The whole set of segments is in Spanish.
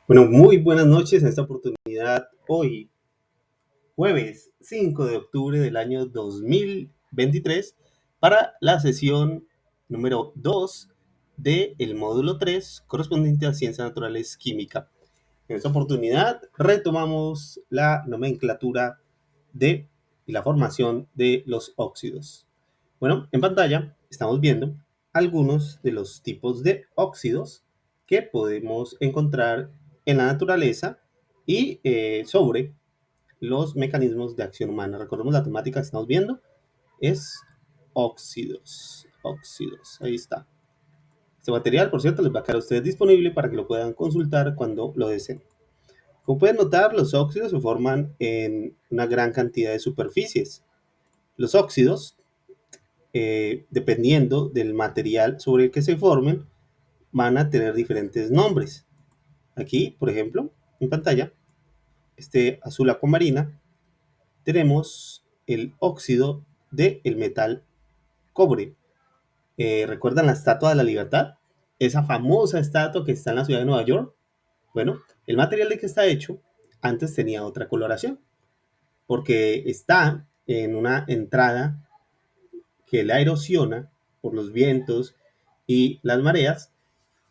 Bueno, muy buenas noches en esta oportunidad. Hoy, jueves 5 de octubre del año 2023, para la sesión número 2 del módulo 3 correspondiente a Ciencias Naturales Química. En esta oportunidad retomamos la nomenclatura de y la formación de los óxidos. Bueno, en pantalla estamos viendo algunos de los tipos de óxidos que podemos encontrar en la naturaleza y sobre los mecanismos de acción humana. Recordemos la temática que estamos viendo es óxidos. Óxidos, ahí está. Este material, por cierto, les va a quedar a ustedes disponible para que lo puedan consultar cuando lo deseen. Como pueden notar, los óxidos se forman en una gran cantidad de superficies. Los óxidos, dependiendo del material sobre el que se formen, van a tener diferentes nombres. Aquí, por ejemplo, en pantalla, este azul acuamarina, tenemos el óxido del metal cobre. ¿Recuerdan la Estatua de la Libertad? Esa famosa estatua que está en la ciudad de Nueva York. Bueno, el material de que está hecho antes tenía otra coloración, porque está en una entrada que la erosiona por los vientos y las mareas.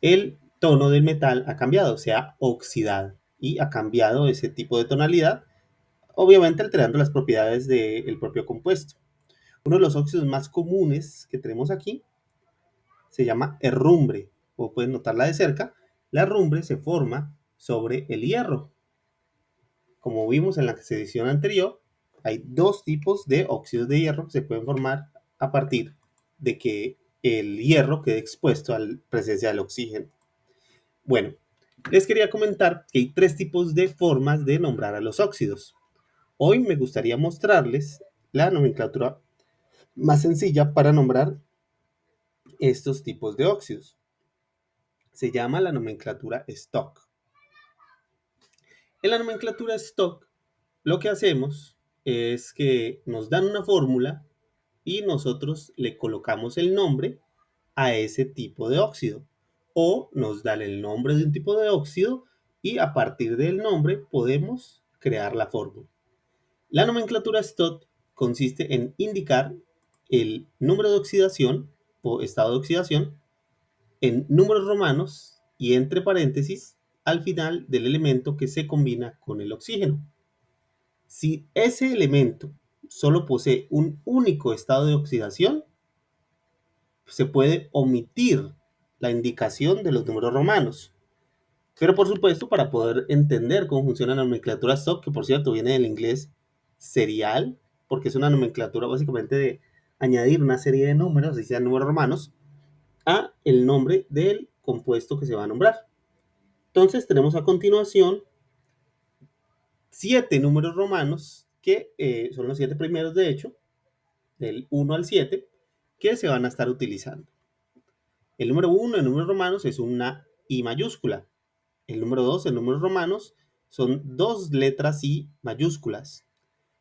El tono del metal ha cambiado, se ha oxidado y ha cambiado ese tipo de tonalidad, obviamente alterando las propiedades del propio compuesto. Uno de los óxidos más comunes que tenemos aquí se llama herrumbre. Como pueden notarla de cerca, la herrumbre se forma sobre el hierro. Como vimos en la sesión anterior, hay dos tipos de óxidos de hierro que se pueden formar a partir de que el hierro quede expuesto a la presencia del oxígeno. Bueno, les quería comentar que hay tres tipos de formas de nombrar a los óxidos. Hoy me gustaría mostrarles la nomenclatura más sencilla para nombrar estos tipos de óxidos. Se llama la nomenclatura Stock. En la nomenclatura Stock, lo que hacemos es que nos dan una fórmula y nosotros le colocamos el nombre a ese tipo de óxido. O nos dan el nombre de un tipo de óxido y a partir del nombre podemos crear la fórmula. La nomenclatura Stock consiste en indicar el número de oxidación o estado de oxidación en números romanos y entre paréntesis al final del elemento que se combina con el oxígeno. Si ese elemento solo posee un único estado de oxidación, se puede omitir la indicación de los números romanos. Pero por supuesto, para poder entender cómo funciona la nomenclatura Stock, que por cierto viene del inglés serial, porque es una nomenclatura básicamente de añadir una serie de números, así sean números romanos, a el nombre del compuesto que se va a nombrar. Entonces tenemos a continuación 7 números romanos, que son los 7 primeros de hecho, del 1 al 7, que se van a estar utilizando. El número 1 en números romanos es una I mayúscula. El número 2 en números romanos son dos letras I mayúsculas.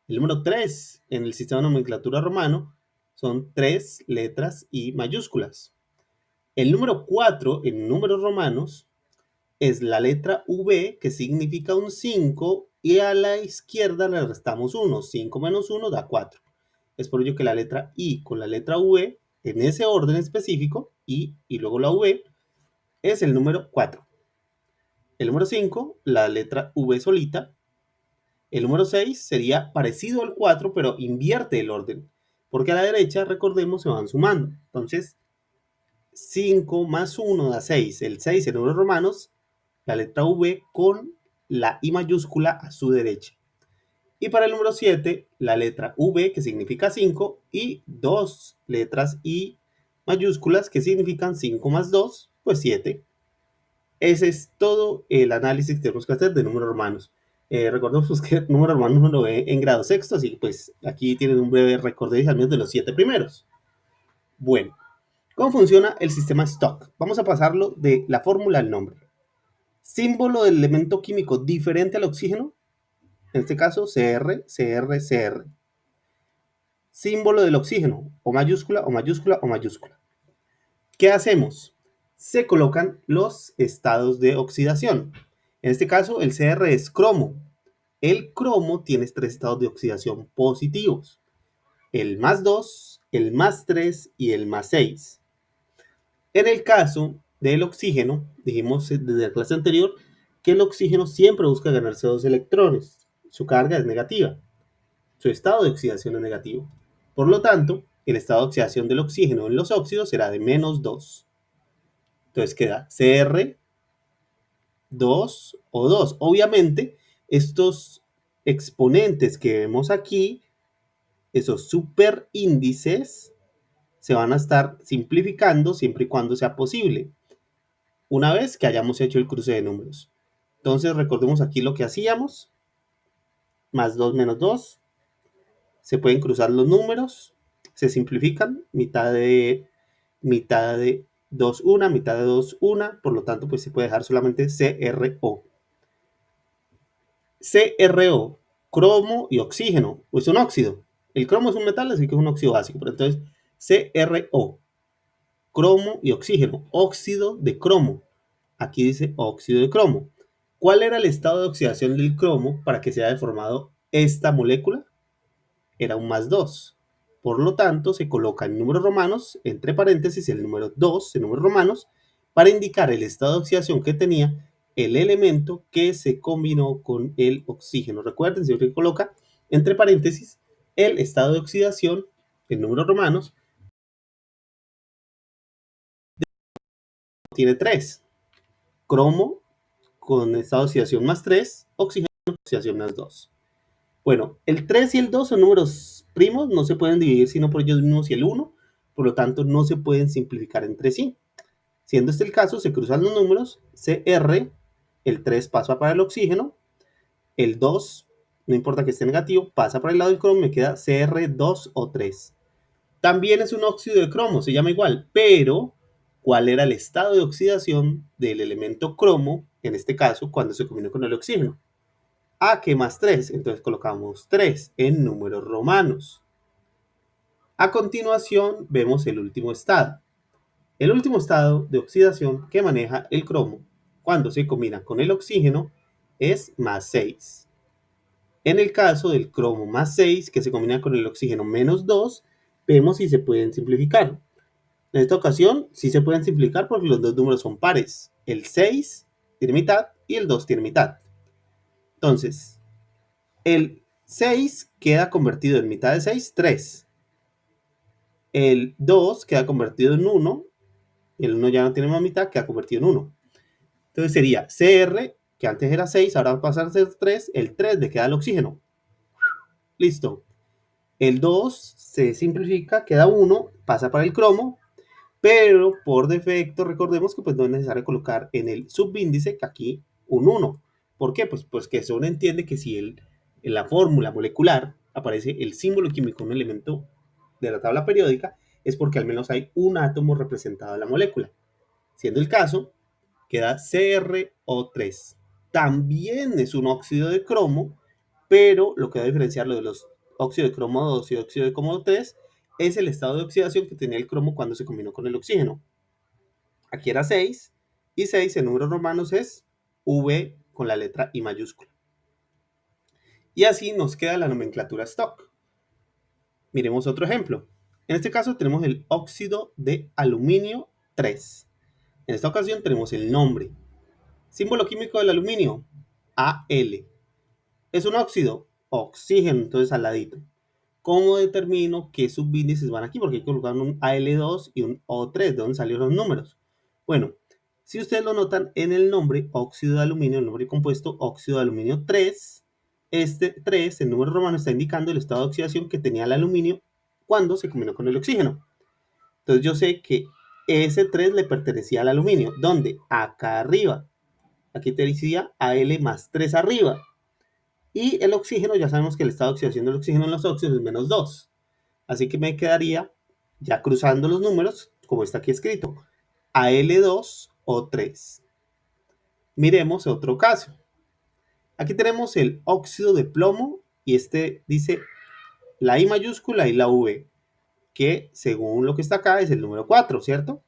El número 3 en el sistema de nomenclatura romano son 3 letras I mayúsculas. El número 4 en números romanos es la letra V, que significa un 5, y a la izquierda le restamos 1. 5 menos 1 da 4. Es por ello que la letra I con la letra V, en ese orden específico, I y luego la V, es el número 4. El número 5, la letra V solita, El número 6 sería parecido al 4, pero invierte el orden, porque a la derecha, recordemos, se van sumando. Entonces, 5 más 1 da 6. El 6 en números romanos, la letra V con la I mayúscula a su derecha. Y para el número 7, la letra V, que significa 5, y dos letras I mayúsculas, que significan 5 más 2, pues 7. Ese es todo el análisis que tenemos que hacer de números romanos. Recordemos pues, que el número romano uno lo ve en grado sexto, así que pues aquí tienen un breve recorderis al menos de los 7 primeros. Bueno, ¿cómo funciona el sistema Stock? Vamos a pasarlo de la fórmula al nombre. Símbolo del elemento químico diferente al oxígeno, en este caso Cr, Cr, Cr. Símbolo del oxígeno, o mayúscula, o mayúscula, o mayúscula. ¿Qué hacemos? Se colocan los estados de oxidación. En este caso, el Cr es cromo. El cromo tiene 3 estados de oxidación positivos. El más 2, el más 3 y el más 6. En el caso del oxígeno, dijimos desde la clase anterior que el oxígeno siempre busca ganarse 2 electrones. Su carga es negativa. Su estado de oxidación es negativo. Por lo tanto, el estado de oxidación del oxígeno en los óxidos será de menos 2. Entonces queda Cr 2 o 2. Obviamente, estos exponentes que vemos aquí, esos superíndices, se van a estar simplificando siempre y cuando sea posible, una vez que hayamos hecho el cruce de números. Entonces, recordemos aquí lo que hacíamos. Más 2 menos 2. Se pueden cruzar los números. Se simplifican. Mitad de 2, 1. Mitad de 2, 1. Por lo tanto, pues se puede dejar solamente CRO. CRO, cromo y oxígeno, pues un óxido. El cromo es un metal, así que es un óxido básico. Pero entonces, CRO, cromo y oxígeno, óxido de cromo. Aquí dice óxido de cromo. ¿Cuál era el estado de oxidación del cromo para que se haya formado esta molécula? Era un más 2. Por lo tanto, se coloca en números romanos, entre paréntesis, el número 2 en números romanos, para indicar el estado de oxidación que tenía el elemento que se combinó con el oxígeno. Recuerden, siempre coloca entre paréntesis el estado de oxidación en números romanos. Tiene 3. Cromo con estado de oxidación más 3, oxígeno con oxidación más 2. Bueno, el 3 y el 2 son números primos, no se pueden dividir sino por ellos mismos y el 1, por lo tanto no se pueden simplificar entre sí. Siendo este el caso, se cruzan los números, Cr, el 3 pasa para el oxígeno, el 2, no importa que esté negativo, pasa para el lado del cromo, me queda Cr2 o 3. También es un óxido de cromo, se llama igual, pero ¿cuál era el estado de oxidación del elemento cromo, en este caso, cuando se combinó con el oxígeno? A que más 3, entonces colocamos 3 en números romanos. A continuación vemos el último estado. El último estado de oxidación que maneja el cromo cuando se combina con el oxígeno es más 6. En el caso del cromo más 6 que se combina con el oxígeno menos 2, vemos si se pueden simplificar. En esta ocasión sí se pueden simplificar porque los dos números son pares. El 6 tiene mitad y el 2 tiene mitad. Entonces, el 6 queda convertido en mitad de 6, 3. El 2 queda convertido en 1. El 1 ya no tiene más mitad, queda convertido en 1. Entonces sería Cr, que antes era 6, ahora va a pasar a ser 3. El 3 le queda el oxígeno. Listo. El 2 se simplifica, queda 1, pasa para el cromo. Pero por defecto recordemos que pues no es necesario colocar en el subíndice que aquí un 1. ¿Por qué? Pues que eso uno entiende que si en la fórmula molecular aparece el símbolo químico de un elemento de la tabla periódica, es porque al menos hay un átomo representado en la molécula. Siendo el caso, queda CrO3. También es un óxido de cromo, pero lo que va a diferenciarlo de los óxidos de cromo 2 y óxido de cromo 3 es el estado de oxidación que tenía el cromo cuando se combinó con el oxígeno. Aquí era 6, y 6 en números romanos es V con la letra I mayúscula. Y así nos queda la nomenclatura stock. Miremos otro ejemplo. En este caso tenemos el óxido de aluminio 3. En esta ocasión tenemos el nombre. Símbolo químico del aluminio, Al. es un óxido, oxígeno, entonces al ladito. ¿Cómo determino qué subíndices van aquí? Porque hay que colocar un Al2 y un O3, ¿de dónde salieron los números? Bueno, si ustedes lo notan en el nombre, óxido de aluminio, el nombre compuesto, óxido de aluminio 3, este 3, el número romano, está indicando el estado de oxidación que tenía el aluminio cuando se combinó con el oxígeno. Entonces yo sé que ese 3 le pertenecía al aluminio. ¿Dónde? Acá arriba. Aquí te decía Al más 3 arriba. Y el oxígeno, ya sabemos que el estado de oxidación del oxígeno en los óxidos es menos 2. Así que me quedaría, ya cruzando los números, como está aquí escrito, Al2 o 3. Miremos otro caso. Aquí tenemos el óxido de plomo y este dice la I mayúscula y la V, que según lo que está acá es el número 4, ¿cierto?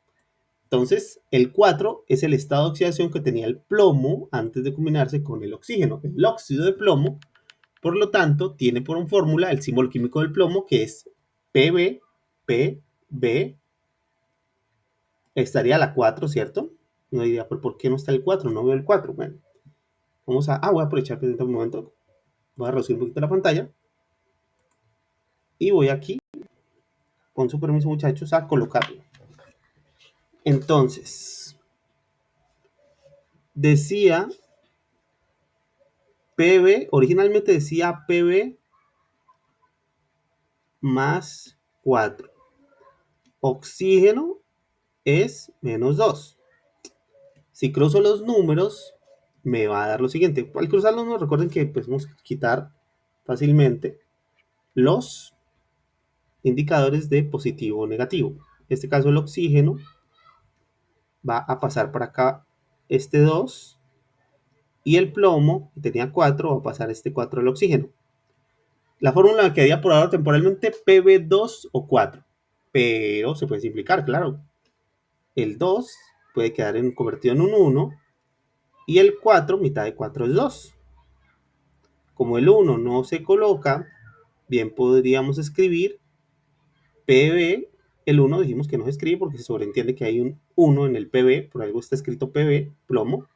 Entonces, el 4 es el estado de oxidación que tenía el plomo antes de combinarse con el oxígeno. El óxido de plomo, por lo tanto, tiene por fórmula el símbolo químico del plomo, que es Pb, Pb, estaría la 4, ¿cierto? No diría, ¿por qué no está el 4? No veo el 4. Bueno, vamos a... voy a aprovechar que un momento. Voy a reducir un poquito la pantalla. Y voy aquí, con su permiso, muchachos, a colocarlo. Entonces, decía Pb, originalmente decía Pb más 4. Oxígeno es menos 2. Si cruzo los números, me va a dar lo siguiente. Al cruzar los números, recuerden que podemos quitar fácilmente los indicadores de positivo o negativo. En este caso, el oxígeno va a pasar para acá este 2 y el plomo, que tenía 4, va a pasar este 4 al oxígeno. La fórmula quedaría por ahora temporalmente Pb2 o 4, pero se puede simplificar, claro. El 2 puede quedar convertido en un 1 y el 4, mitad de 4 es 2. Como el 1 no se coloca, bien podríamos escribir Pb, el 1 dijimos que no se escribe porque se sobreentiende que hay un 1 en el Pb, por algo está escrito Pb, plomo.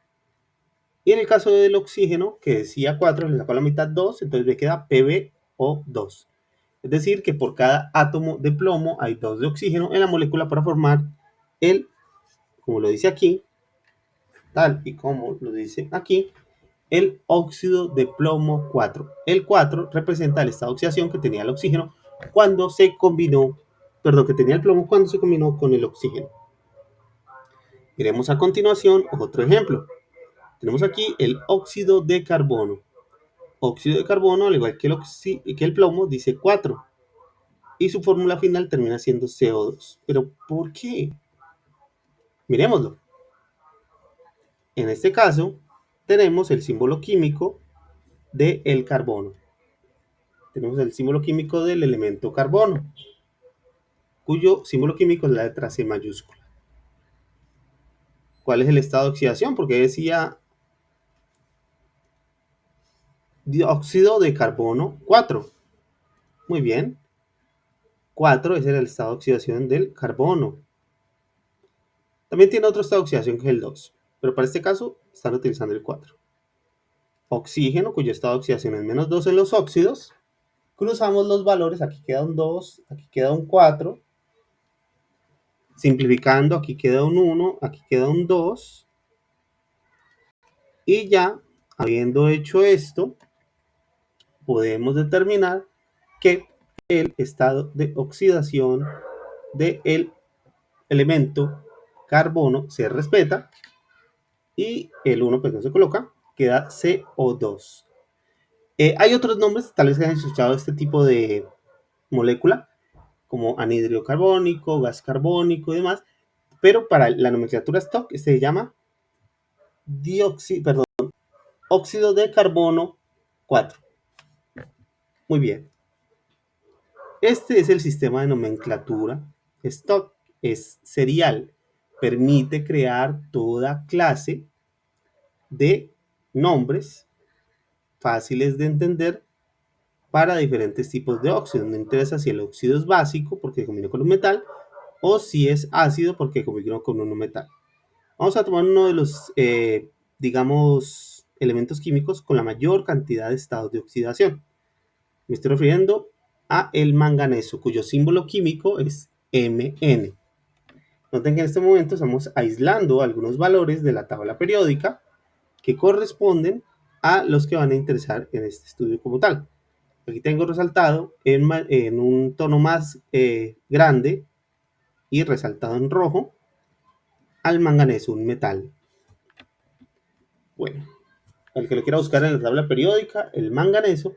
Y en el caso del oxígeno, que decía 4, le sacó la mitad 2, entonces me queda PbO2. Es decir, que por cada átomo de plomo hay 2 de oxígeno en la molécula para formar el, como lo dice aquí, tal y como lo dice aquí, el óxido de plomo 4. El 4 representa el estado de oxidación que tenía el oxígeno cuando se combinó, perdón, que tenía el plomo cuando se combinó con el oxígeno. Miremos a continuación otro ejemplo. Tenemos aquí el óxido de carbono. Óxido de carbono, al igual que el plomo, dice 4. Y su fórmula final termina siendo CO2. ¿Pero por qué? Miremoslo. En este caso, tenemos el símbolo químico del carbono. Tenemos el símbolo químico del elemento carbono, cuyo símbolo químico es la letra C mayúscula. ¿Cuál es el estado de oxidación? Porque decía dióxido de carbono 4. Muy bien. 4 es el estado de oxidación del carbono. También tiene otro estado de oxidación que es el 2, pero para este caso están utilizando el 4. Oxígeno, cuyo estado de oxidación es menos 2 en los óxidos. Cruzamos los valores, aquí queda un 2, aquí queda un 4. Simplificando, aquí queda un 1, aquí queda un 2. Y ya, habiendo hecho esto, podemos determinar que el estado de oxidación del elemento carbono se respeta y el 1 pues no se coloca, queda CO2. Hay otros nombres, tal vez que hayan escuchado este tipo de molécula, como anhidro carbónico, gas carbónico y demás, pero para la nomenclatura stock se llama óxido de carbono 4. Muy bien. Este es el sistema de nomenclatura. Stock es serial. Permite crear toda clase de nombres fáciles de entender para diferentes tipos de óxidos. Me interesa si el óxido es básico porque combinó con un metal o si es ácido porque combinó con un metal. Vamos a tomar uno de los, digamos, elementos químicos con la mayor cantidad de estados de oxidación. Me estoy refiriendo a el manganeso, cuyo símbolo químico es Mn. Noten que en este momento estamos aislando algunos valores de la tabla periódica que corresponden a los que van a interesar en este estudio como tal. Aquí tengo resaltado en un tono más grande y resaltado en rojo al manganeso, un metal. Bueno, al que lo quiera buscar en la tabla periódica, el manganeso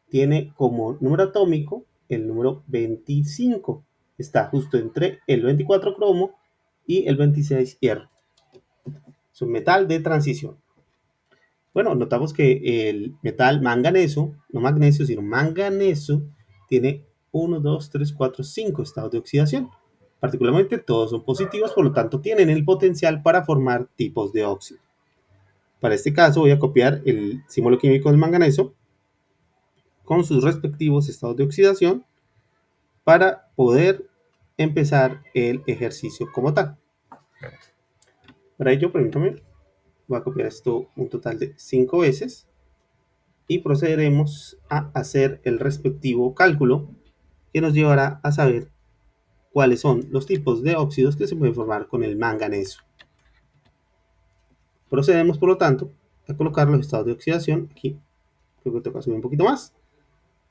tiene como número atómico el número 25. Está justo entre el 24 cromo y el 26 hierro. Es un metal de transición. Bueno, notamos que el metal manganeso, no magnesio, sino manganeso, tiene 1, 2, 3, 4, 5 estados de oxidación. Particularmente todos son positivos, por lo tanto tienen el potencial para formar tipos de óxido. Para este caso voy a copiar el símbolo químico del manganeso con sus respectivos estados de oxidación para poder empezar el ejercicio como tal. Para ello, permítame, voy a copiar esto un total de 5 veces y procederemos a hacer el respectivo cálculo que nos llevará a saber cuáles son los tipos de óxidos que se pueden formar con el manganeso. Procedemos, por lo tanto, a colocar los estados de oxidación aquí. Creo que toca subir un poquito más.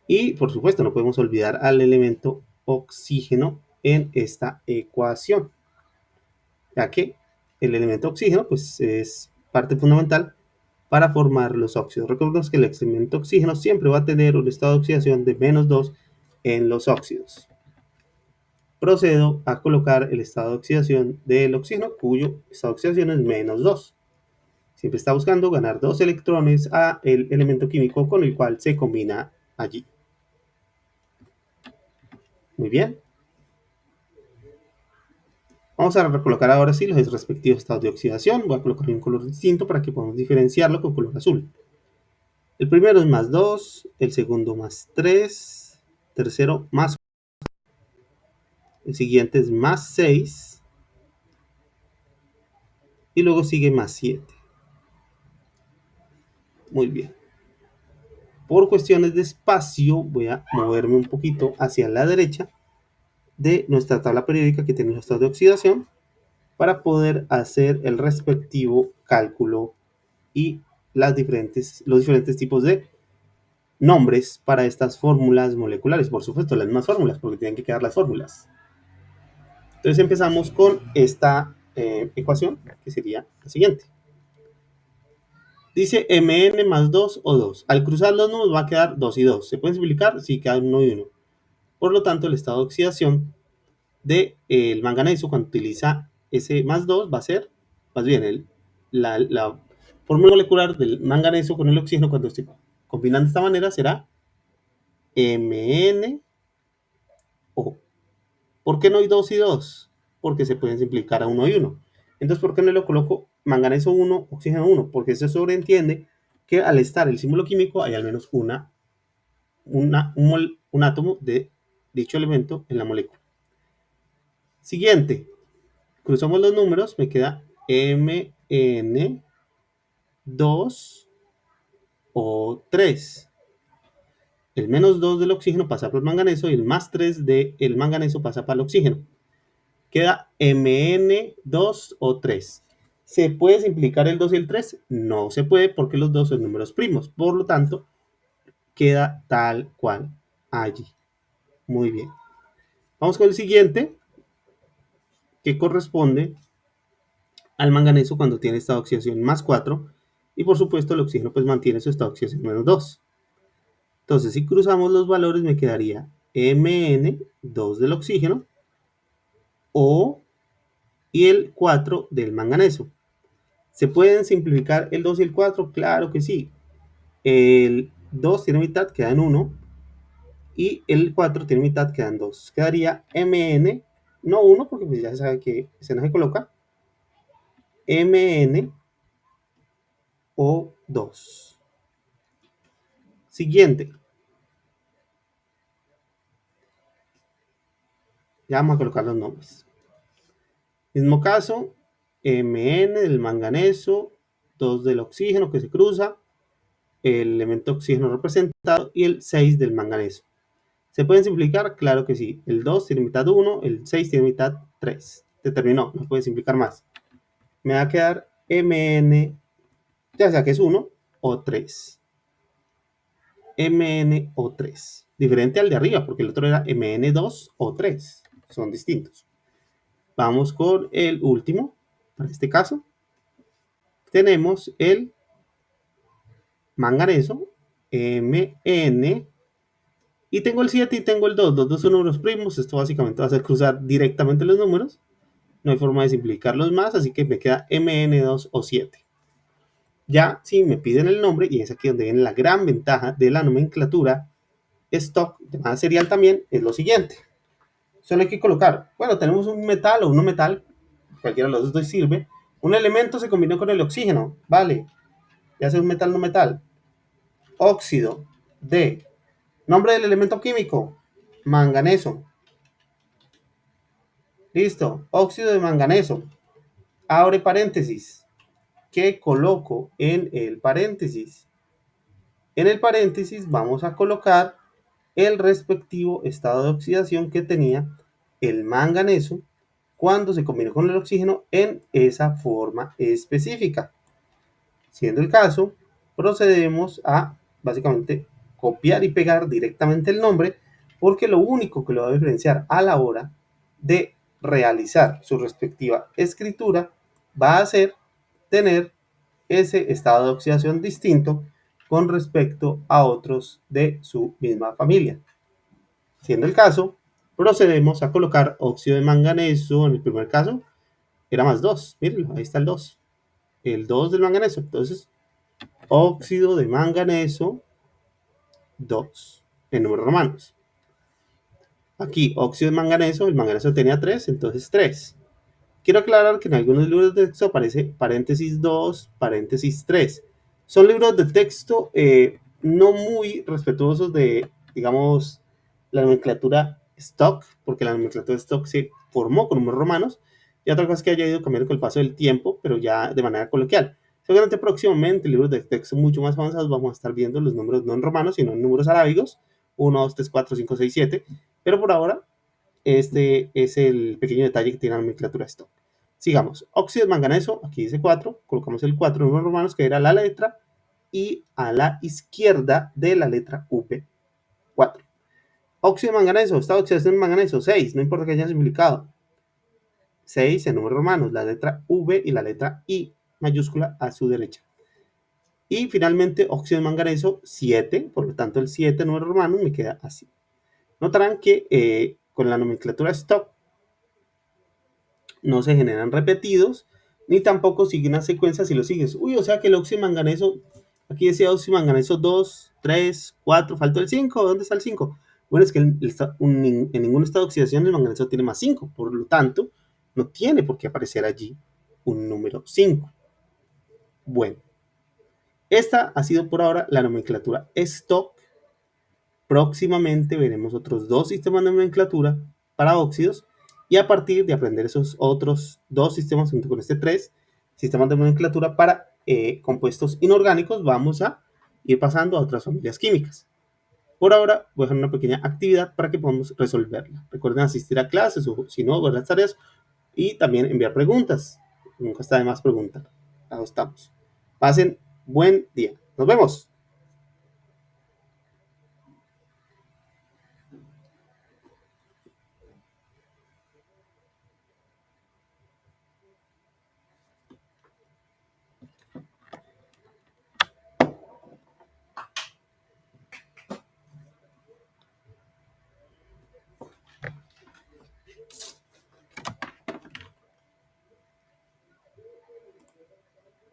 Y, por supuesto, no podemos olvidar al elemento oxígeno en esta ecuación, ya que el elemento oxígeno pues, es parte fundamental para formar los óxidos. Recordemos que el elemento oxígeno siempre va a tener un estado de oxidación de -2 en los óxidos. Procedo a colocar el estado de oxidación del oxígeno, cuyo estado de oxidación es -2. Siempre está buscando ganar 2 electrones a el elemento químico con el cual se combina allí. Muy bien. Vamos a recolocar ahora sí los respectivos estados de oxidación. Voy a colocar un color distinto para que podamos diferenciarlo con color azul. El primero es +2, el segundo +3, tercero +1, el siguiente es +6 y luego sigue +7. Muy bien. Por cuestiones de espacio voy a moverme un poquito hacia la derecha de nuestra tabla periódica que tiene los estados de oxidación para poder hacer el respectivo cálculo y los diferentes tipos de nombres para estas fórmulas moleculares. Por supuesto, las mismas fórmulas, porque tienen que quedar las fórmulas. Entonces empezamos con esta ecuación, que sería la siguiente. Dice Mn más 2 o 2. Al cruzar los números va a quedar 2 y 2. ¿Se pueden simplificar? Sí, quedan 1 y 1. Por lo tanto, el estado de oxidación del manganeso, cuando utiliza ese más 2, va a ser, más bien, la fórmula molecular del manganeso con el oxígeno, cuando estoy combinando de esta manera, será MnO. ¿Por qué no hay 2 y 2? Porque se pueden simplificar a 1 y 1. Entonces, ¿por qué no le coloco manganeso 1, oxígeno 1? Porque se sobreentiende que al estar el símbolo químico hay al menos un átomo de dicho elemento en la molécula. Siguiente, cruzamos los números, me queda Mn2O3. El -2 del oxígeno pasa por el manganeso y el +3 del manganeso pasa para el oxígeno. Queda Mn2O3. ¿Se puede simplificar el 2 y el 3? No se puede porque los dos son números primos. Por lo tanto, queda tal cual allí. Muy bien. Vamos con el siguiente, que corresponde al manganeso cuando tiene estado de oxidación +4. Y por supuesto el oxígeno pues mantiene su estado de oxidación -2. Entonces, si cruzamos los valores me quedaría Mn2 del oxígeno O y el 4 del manganeso. ¿Se pueden simplificar el 2 y el 4? Claro que sí. El 2 tiene mitad, queda en 1. Y el 4 tiene mitad, quedan 2. Quedaría Mn, no 1, porque pues ya se sabe que se nos coloca. Mn o 2. Siguiente. Ya vamos a colocar los nombres. Mismo caso, Mn del manganeso 2 del oxígeno que se cruza, el elemento oxígeno representado y el 6 del manganeso. ¿Se pueden simplificar? Claro que sí. El 2 tiene mitad 1, el 6 tiene mitad 3. Se terminó, no puede simplificar más. Me va a quedar Mn, ya sea que es 1 o 3. Mn o 3. Diferente al de arriba, porque el otro era Mn2 o 3. Son distintos. Vamos con el último. Para este caso, tenemos el manganeso, Mn, y tengo el 7 y tengo el 2. Los dos son números primos. Esto básicamente va a ser cruzar directamente los números. No hay forma de simplificarlos más, así que me queda Mn2 o 7. Ya si me piden el nombre, y es aquí donde viene la gran ventaja de la nomenclatura stock, llamada serial también, es lo siguiente. Solo hay que colocar, bueno, tenemos un metal o un no metal, cualquiera de los dos sirve. Un elemento se combinó con el oxígeno, vale, ya sea un metal o no metal. Óxido de, nombre del elemento químico, manganeso. Listo, óxido de manganeso. Abre paréntesis. ¿Qué coloco en el paréntesis? En el paréntesis vamos a colocar el respectivo estado de oxidación que tenía el manganeso cuando se combinó con el oxígeno en esa forma específica. Siendo el caso, procedemos a básicamente copiar y pegar directamente el nombre, porque lo único que lo va a diferenciar a la hora de realizar su respectiva escritura va a ser tener ese estado de oxidación distinto con respecto a otros de su misma familia. Siendo el caso, procedemos a colocar óxido de manganeso. En el primer caso era más 2, mírenlo, ahí está el 2, el 2 del manganeso. Entonces, óxido de manganeso 2 en números romanos. Aquí, óxido de manganeso, el manganeso tenía 3, entonces 3. Quiero aclarar que en algunos libros de texto aparece paréntesis 2, paréntesis 3. Son libros de texto no muy respetuosos de, digamos, la nomenclatura stock, porque la nomenclatura stock se formó con números romanos, y otra cosa que haya ido cambiando con el paso del tiempo, pero ya de manera coloquial. Seguramente próximamente, en libros de texto mucho más avanzados, vamos a estar viendo los números no en romanos, sino en números arábigos, 1, 2, 3, 4, 5, 6, 7, pero por ahora este es el pequeño detalle que tiene la nomenclatura stock. Sigamos. Óxido de manganeso, aquí dice 4, colocamos el 4 en números romanos, que era la letra, y a la izquierda de la letra V, 4. Óxido de manganeso, estado de oxidación de manganeso, 6, no importa que haya simplificado. 6 en números romanos, la letra V y la letra I mayúscula a su derecha. Y finalmente, óxido de manganeso, 7, por lo tanto el 7 en números romanos me queda así. Notarán que con la nomenclatura stock no se generan repetidos, ni tampoco sigue una secuencia si lo sigues. Uy, o sea que el óxido de manganeso, aquí decía óxido de manganeso 2, 3, 4, faltó el 5, ¿dónde está el 5? Bueno, es que en ningún estado de oxidación el manganeso tiene más 5, por lo tanto, no tiene por qué aparecer allí un número 5. Bueno, esta ha sido por ahora la nomenclatura stock. Próximamente veremos otros dos sistemas de nomenclatura para óxidos, y a partir de aprender esos otros dos sistemas junto con este 3 sistemas de nomenclatura para compuestos inorgánicos, vamos a ir pasando a otras familias químicas. Por ahora voy a dejar una pequeña actividad para que podamos resolverla. Recuerden asistir a clases o si no, ver las tareas y también enviar preguntas. Nunca está de más preguntar. Ahí estamos. Pasen buen día. Nos vemos.